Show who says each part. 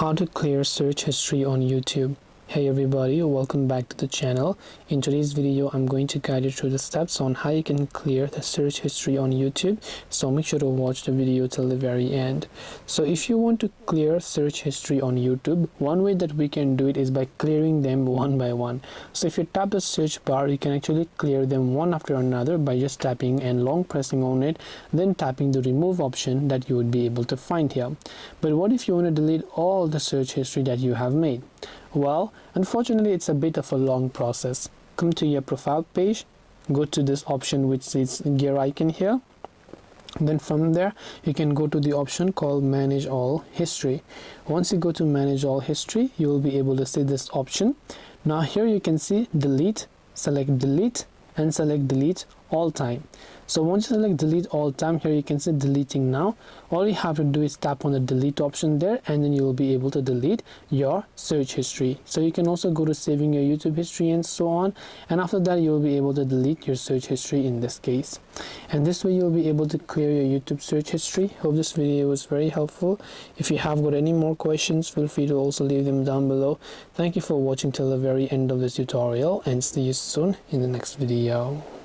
Speaker 1: How to clear search history on YouTube. Hey everybody, welcome back to the channel. In today's video, I'm going to guide you through the steps on how you can clear the search history on YouTube. So make sure to watch the video till the very end. So if you want to clear search history on YouTube, one way that we can do it is by clearing them one by one. So if you tap the search bar, you can actually clear them one after another by just tapping and long pressing on it, then tapping the remove option that you would be able to find here. But what if you want to delete all the search history that you have made? Well, unfortunately, it's a bit of a long process. Come to your profile page, go to this option which says gear icon here. Then from there, you can go to the option called manage all history. Once you go to manage all history, you will be able to see this option. Now here you can see delete, select delete and select delete all time. So once you select delete all time, here you can see deleting now. All you have to do is tap on the delete option there, and then you will be able to delete your search history. So you can also go to saving your YouTube history and so on, and after that you will be able to delete your search history in this case. And this way you'll be able to clear your YouTube search history. Hope this video was very helpful. If you have got any more questions, feel free to also leave them down below. Thank you for watching till the very end of this tutorial, and see you soon in the next video.